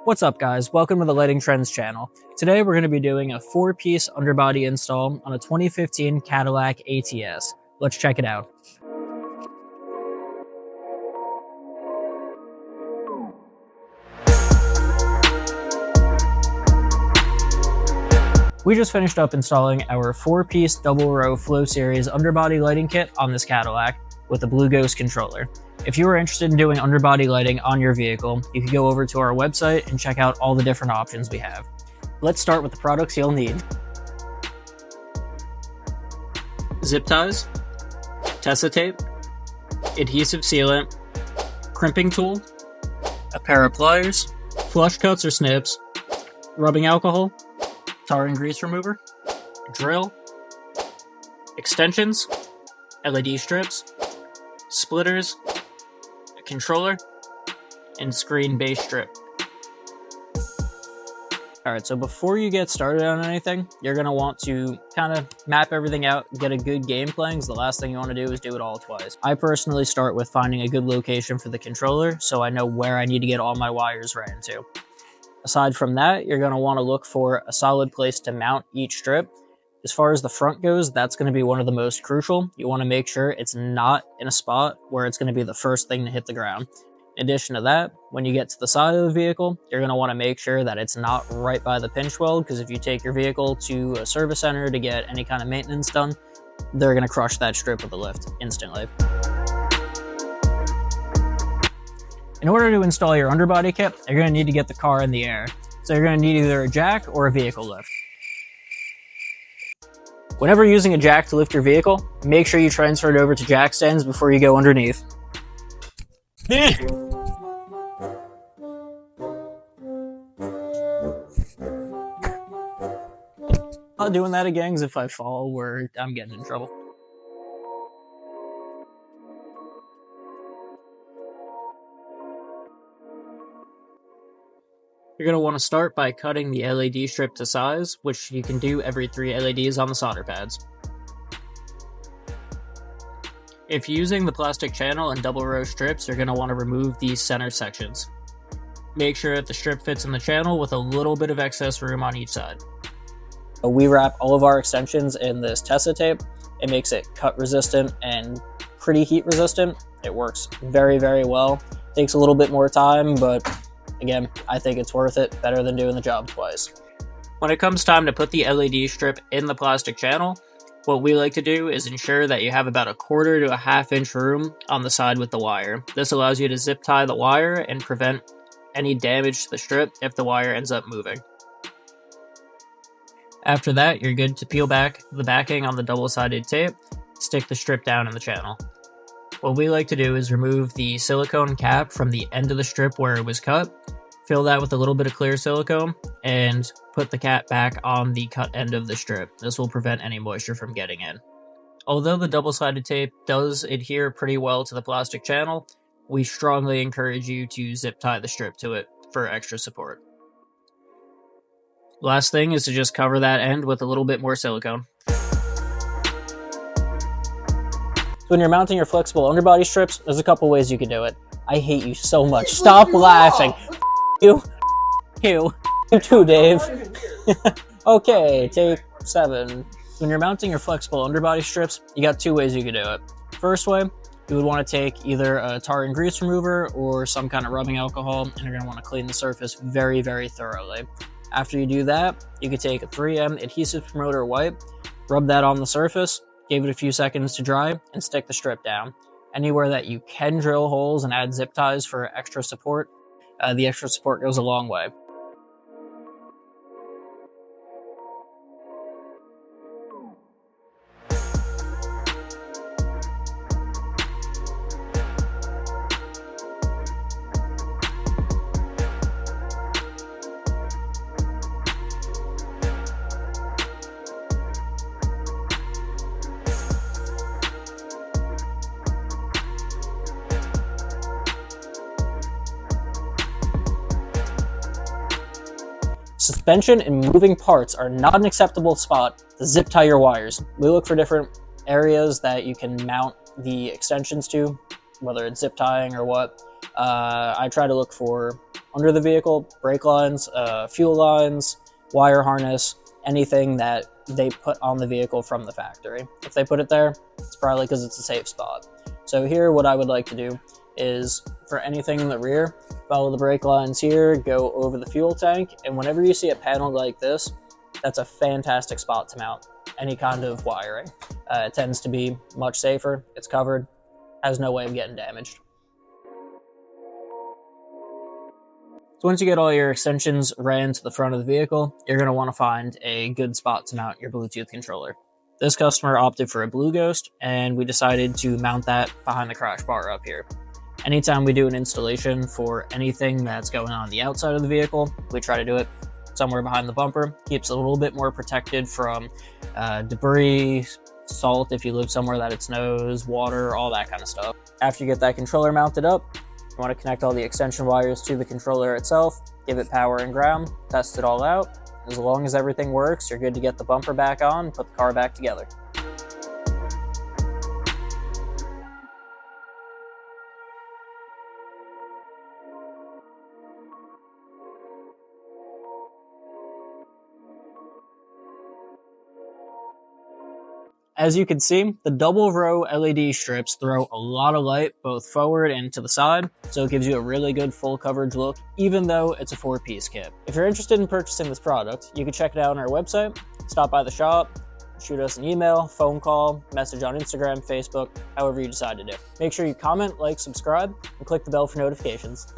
What's up guys, welcome to the Lighting Trends channel. Today we're going to be doing a 4-piece underbody install on a 2015 Cadillac ATS. Let's check it out. We just finished up installing our 4-piece double row Flow Series underbody lighting kit on this Cadillac with the Blue Ghost controller. If you are interested in doing underbody lighting on your vehicle, you can go over to our website and check out all the different options we have. Let's start with the products you'll need. Zip ties, Tessa tape, adhesive sealant, crimping tool, a pair of pliers, flush cuts or snips, rubbing alcohol, tar and grease remover, drill, extensions, LED strips, splitters, a controller, and screen base strip. Alright, so before you get started on anything, you're going to want to kind of map everything out, get a good game plan, because the last thing you want to do is do it all twice. I personally start with finding a good location for the controller, so I know where I need to get all my wires ran to. Aside from that, you're going to want to look for a solid place to mount each strip. As far as the front goes, that's going to be one of the most crucial. You want to make sure it's not in a spot where it's going to be the first thing to hit the ground. In addition to that, when you get to the side of the vehicle, you're going to want to make sure that it's not right by the pinch weld, because if you take your vehicle to a service center to get any kind of maintenance done, they're going to crush that strip with a lift instantly. In order to install your underbody kit, you're going to need to get the car in the air. So you're going to need either a jack or a vehicle lift. Whenever using a jack to lift your vehicle, make sure you transfer it over to jack stands before you go underneath. Not doing that again, because if I fall, I'm getting in trouble. You're going to want to start by cutting the LED strip to size, which you can do every 3 LEDs on the solder pads. If you're using the plastic channel and double row strips, you're going to want to remove these center sections. Make sure that the strip fits in the channel with a little bit of excess room on each side. We wrap all of our extensions in this Tessa tape. It makes it cut resistant and pretty heat resistant. It works very, very well. Takes a little bit more time, but again, I think it's worth it, better than doing the job twice. When it comes time to put the LED strip in the plastic channel, what we like to do is ensure that you have about 1/4 to 1/2 inch room on the side with the wire. This allows you to zip tie the wire and prevent any damage to the strip if the wire ends up moving. After that, you're good to peel back the backing on the double-sided tape, stick the strip down in the channel. What we like to do is remove the silicone cap from the end of the strip where it was cut, fill that with a little bit of clear silicone, and put the cap back on the cut end of the strip. This will prevent any moisture from getting in. Although the double-sided tape does adhere pretty well to the plastic channel, we strongly encourage you to zip tie the strip to it for extra support. Last thing is to just cover that end with a little bit more silicone. So when you're mounting your flexible underbody strips, there's a couple ways you can do it. I hate you so much. Stop laughing. You too, Dave. Okay, take 7. When you're mounting your flexible underbody strips, you got 2 ways you can do it. First way, you would want to take either a tar and grease remover or some kind of rubbing alcohol, and you're going to want to clean the surface very, very thoroughly. After you do that, you could take a 3M adhesive promoter wipe, rub that on the surface, give it a few seconds to dry, and stick the strip down. Anywhere that you can drill holes and add zip ties for extra support, the extra support goes a long way. Suspension and moving parts are not an acceptable spot to zip tie your wires. We look for different areas that you can mount the extensions to, whether it's zip tying or what. I try to look for under the vehicle, brake lines, fuel lines, wire harness, anything that they put on the vehicle from the factory. If they put it there, it's probably because it's a safe spot. So here, what I would like to do is, for anything in the rear, follow the brake lines here, go over the fuel tank, and whenever you see a panel like this, that's a fantastic spot to mount any kind of wiring. It tends to be much safer, it's covered, has no way of getting damaged. So once you get all your extensions ran to the front of the vehicle, you're going to want to find a good spot to mount your Bluetooth controller. This customer opted for a Blue Ghost, and we decided to mount that behind the crash bar up here. Anytime we do an installation for anything that's going on the outside of the vehicle, we try to do it somewhere behind the bumper. Keeps it a little bit more protected from debris, salt if you live somewhere that it snows, water, all that kind of stuff. After you get that controller mounted up, you want to connect all the extension wires to the controller itself, give it power and ground, test it all out. As long as everything works, you're good to get the bumper back on, put the car back together. As you can see, the double row LED strips throw a lot of light both forward and to the side, so it gives you a really good full coverage look, even though it's a 4-piece kit. If you're interested in purchasing this product, you can check it out on our website, stop by the shop, shoot us an email, phone call, message on Instagram, Facebook, however you decide to do. Make sure you comment, like, subscribe, and click the bell for notifications.